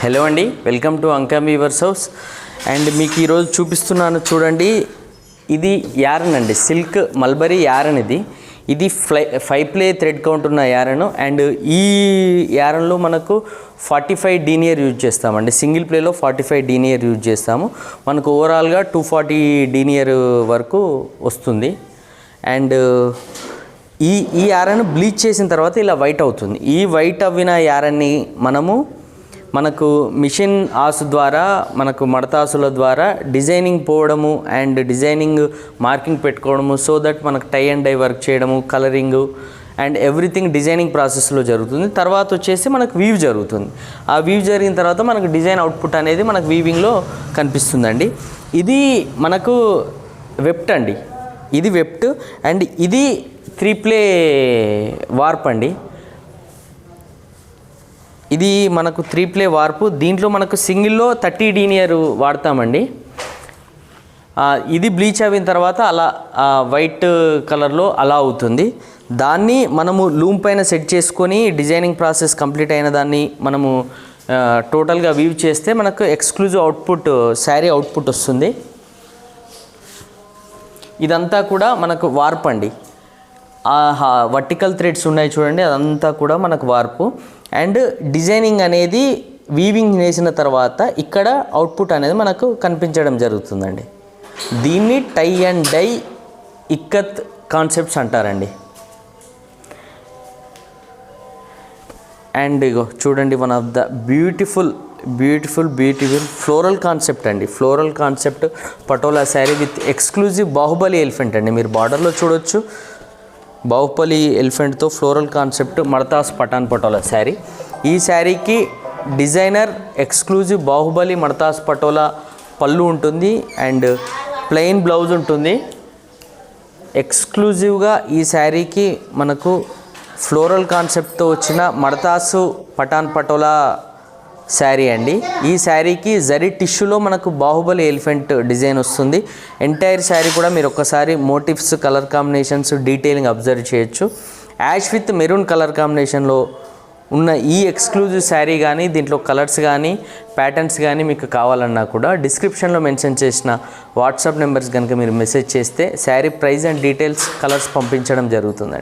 Hello అండి, welcome to Ankam weavers house. And మీకు ఈరోజు చూపిస్తున్నాను చూడండి. ఇది యారన్ అండి, సిల్క్ మల్బరీ యారన్. ఇది 5 ప్లే థ్రెడ్ కౌంట్ ఉన్న యారన్. అండ్ ఈ యారన్లో మనకు 45 డీనియర్ యూజ్ చేస్తామండి. సింగిల్ ప్లేలో 45 డీనియర్ యూజ్ చేస్తాము. మనకు ఓవరాల్గా 240 డీనియర్ వరకు వస్తుంది. అండ్ ఈ యారన్ బ్లీచ్ చేసిన తర్వాత ఇలా వైట్ అవుతుంది. ఈ వైట్ అవ్విన యారన్ని మనకు మిషన్ ఆసు ద్వారా, మనకు మడతాసుల ద్వారా డిజైనింగ్ పోవడము అండ్ డిజైనింగ్ మార్కింగ్ పెట్టుకోవడము, సో దట్ మనకు టై అండ్ డై వర్క్ చేయడము, కలరింగు అండ్ ఎవ్రీథింగ్ డిజైనింగ్ ప్రాసెస్లో జరుగుతుంది. తర్వాత వచ్చేసి మనకు వీవ్ జరుగుతుంది. ఆ వీవ్ జరిగిన తర్వాత మనకు డిజైన్ అవుట్పుట్ అనేది మనకు వీవింగ్లో కనిపిస్తుందండి. ఇది మనకు వెప్ట్ అండి, ఇది వెప్ట్. అండ్ ఇది 3 ప్లే వార్ప్ అండి. ఇది మనకు 3 ప్లే వార్పు. దీంట్లో మనకు సింగిల్లో 30 డీనియర్ వాడతామండి. ఇది బ్లీచ్ అయిన తర్వాత అలా వైట్ కలర్లో అలా అవుతుంది. దాన్ని మనము లూమ్ పైన సెట్ చేసుకొని డిజైనింగ్ ప్రాసెస్ కంప్లీట్ అయిన దాన్ని మనము టోటల్గా వీవ్ చేస్తే మనకు ఎక్స్క్లూజివ్ అవుట్పుట్, శారీ అవుట్పుట్ వస్తుంది. ఇదంతా కూడా మనకు వార్ప్ అండి. వర్టికల్ థ్రెడ్స్ ఉన్నాయి చూడండి, అదంతా కూడా మనకు వార్పు. అండ్ డిజైనింగ్ అనేది వీవింగ్ వేసిన తర్వాత ఇక్కడ అవుట్పుట్ అనేది మనకు కనిపించడం జరుగుతుందండి. దీన్ని tie and dye ikat concepts అంటారండి. అండ్ ఇగో చూడండి, one of the beautiful floral concept అండి. Floral concept patola sari with exclusive Baahubali elephant అండి. మీరు బార్డర్లో చూడొచ్చు, బాహుబలి ఎలిఫెంట్తో ఫ్లోరల్ కాన్సెప్ట్ మడతాస్ పఠాన్ పటోలా శారీ. ఈ శారీకి డిజైనర్ ఎక్స్క్లూజివ్ బాహుబలి మడతాస్ పటోలా పళ్ళు ఉంటుంది అండ్ ప్లెయిన్ బ్లౌజ్ ఉంటుంది. ఎక్స్క్లూజివ్గా ఈ శారీకి మనకు ఫ్లోరల్ కాన్సెప్ట్తో వచ్చిన మడతాసు పఠాన్ పటోలా శారీ అండి. ఈ శారీకి జరీ టిష్యూలో మనకు బాహుబలి ఎలిఫెంట్ డిజైన్ వస్తుంది. ఎంటైర్ శారీ కూడా మీరు ఒక్కసారి motifs, colour combinations, detailing observe చేయొచ్చు. యాష్ విత్ మెరూన్ కలర్ కాంబినేషన్లో ఉన్న ఈ ఎక్స్క్లూజివ్ శారీ కానీ, దీంట్లో కలర్స్ కానీ, ప్యాటర్న్స్ కానీ మీకు కావాలన్నా కూడా డిస్క్రిప్షన్లో మెన్షన్ చేసిన వాట్సాప్ నెంబర్స్ కనుక మీరు మెసేజ్ చేస్తే sari price and details, colours పంపించడం జరుగుతుందండి.